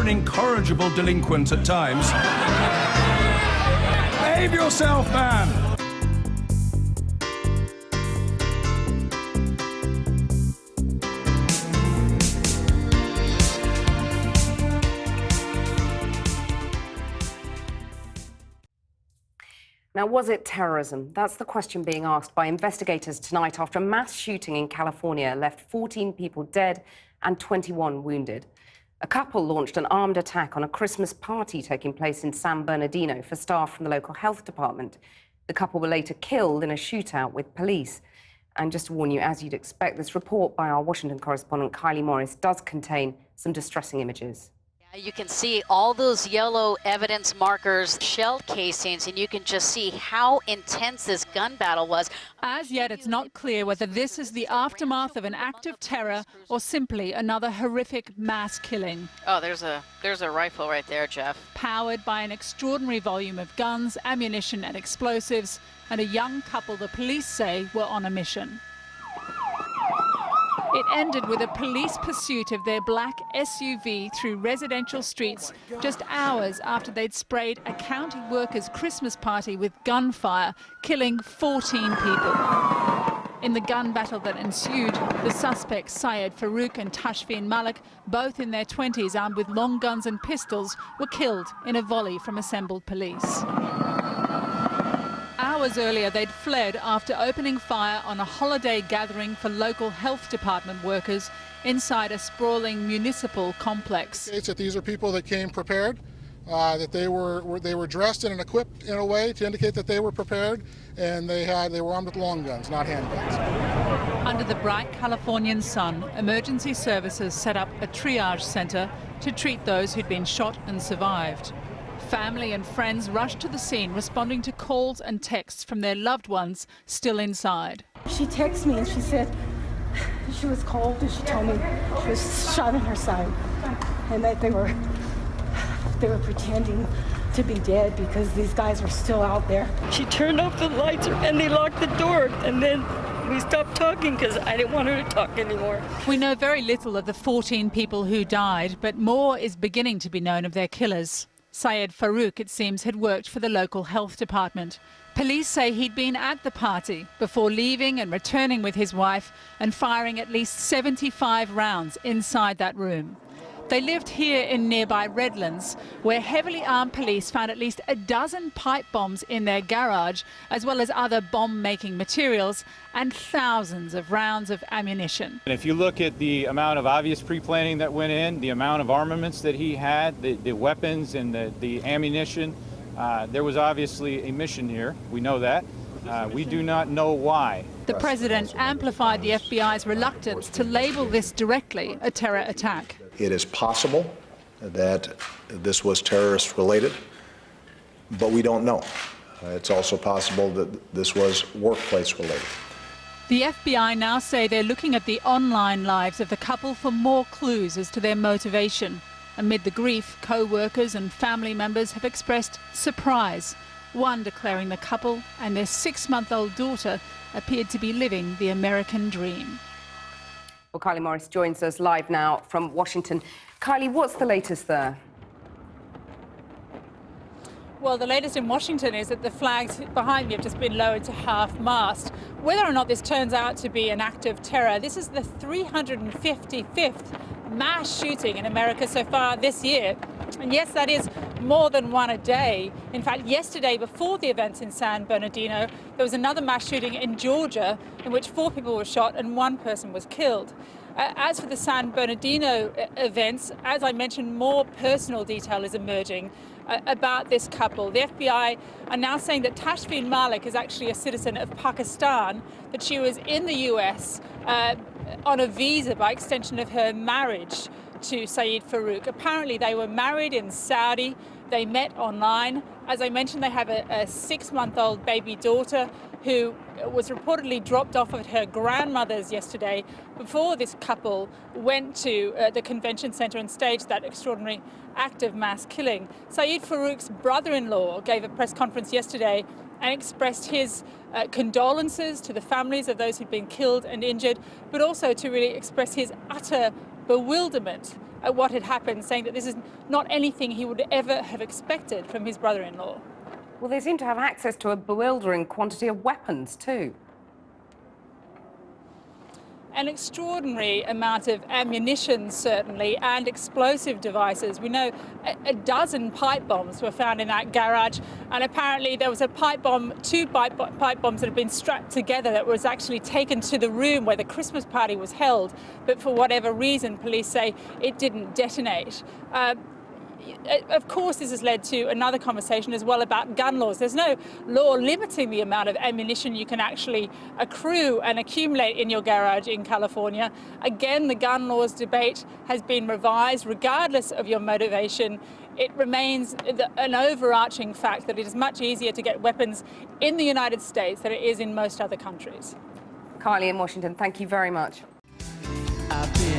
an incorrigible delinquent at times. Behave yourself, man! Now, was it terrorism? That's the question being asked by investigators tonight after a mass shooting in California left 14 people dead and 21 wounded. A couple launched an armed attack on a Christmas party taking place in San Bernardino for staff from the local health department. The couple were later killed in a shootout with police. And just to warn you, as you'd expect, this report by our Washington correspondent Kylie Morris does contain some distressing images. You can see all those yellow evidence markers, shell casings, and you can just see how intense this gun battle was. As yet, it's not clear whether this is the aftermath of an act of terror or simply another horrific mass killing. Oh, there's a rifle right there, Jeff. Powered by an extraordinary volume of guns, ammunition and explosives, and a young couple the police say were on a mission. It ended with a police pursuit of their black SUV through residential streets just hours after they'd sprayed a county workers' Christmas party with gunfire, killing 14 people. In the gun battle that ensued, the suspects Syed Farouk and Tashfeen Malik, both in their 20s armed with long guns and pistols, were killed in a volley from assembled police. Hours earlier, they'd fled after opening fire on a holiday gathering for local health department workers inside a sprawling municipal complex. It's that these are people that came prepared, that they were dressed and equipped in a way to indicate that they were prepared, and they were armed with long guns, not handguns. Under the bright Californian sun, emergency services set up a triage center to treat those who'd been shot and survived. Family and friends rushed to the scene, responding to calls and texts from their loved ones still inside. She texted me and she said she was cold, and she told me she was shot in her side and that they were pretending to be dead because these guys were still out there. She turned off the lights and they locked the door, and then we stopped talking because I didn't want her to talk anymore. We know very little of the 14 people who died, but more is beginning to be known of their killers. Syed Farouk, it seems, had worked for the local health department. Police say he'd been at the party before leaving and returning with his wife and firing at least 75 rounds inside that room. They lived here in nearby Redlands, where heavily armed police found at least a dozen pipe bombs in their garage, as well as other bomb-making materials and thousands of rounds of ammunition. And if you look at the amount of obvious pre-planning that went in, the amount of armaments that he had, the weapons and the ammunition, there was obviously a mission here. We know that. We do not know why. The president amplified the FBI's reluctance to label this directly a terror attack. It is possible that this was terrorist related, but we don't know. It's also possible that this was workplace related. The FBI now say they're looking at the online lives of the couple for more clues as to their motivation. Amid the grief, co-workers and family members have expressed surprise, one declaring the couple and their 6-month-old daughter appeared to be living the American dream. Well, Kylie Morris joins us live now from Washington. Kylie, what's the latest there? Well, the latest in Washington is that the flags behind me have just been lowered to half-mast. Whether or not this turns out to be an act of terror, this is the 355th mass shooting in America so far this year. And yes, that is more than one a day. In fact, yesterday, before the events in San Bernardino, there was another mass shooting in Georgia in which 4 people were shot and 1 person was killed. As for the San Bernardino events, as I mentioned, more personal detail is emerging about this couple. The FBI are now saying that Tashfeen Malik is actually a citizen of Pakistan, that she was in the US on a visa by extension of her marriage to Syed Farouk. Apparently they were married in Saudi. They met online. As I mentioned, they have a 6-month-old baby daughter who was reportedly dropped off at her grandmother's yesterday before this couple went to the convention center and staged that extraordinary act of mass killing. Syed Farouk's brother-in-law gave a press conference yesterday and expressed his condolences to the families of those who'd been killed and injured, but also to really express his utter bewilderment at what had happened, saying that this is not anything he would ever have expected from his brother-in-law. Well, they seem to have access to a bewildering quantity of weapons, too. An extraordinary amount of ammunition, certainly, and explosive devices. We know a dozen pipe bombs were found in that garage, and apparently there was a pipe bomb, two pipe bombs that had been strapped together that was actually taken to the room where the Christmas party was held, but for whatever reason, police say it didn't detonate. Of course, this has led to another conversation as well about gun laws. There's no law limiting the amount of ammunition you can actually accrue and accumulate in your garage in California. Again, the gun laws debate has been revised regardless of your motivation. It remains an overarching fact that it is much easier to get weapons in the United States than it is in most other countries. Kylie in Washington, thank you very much. I've been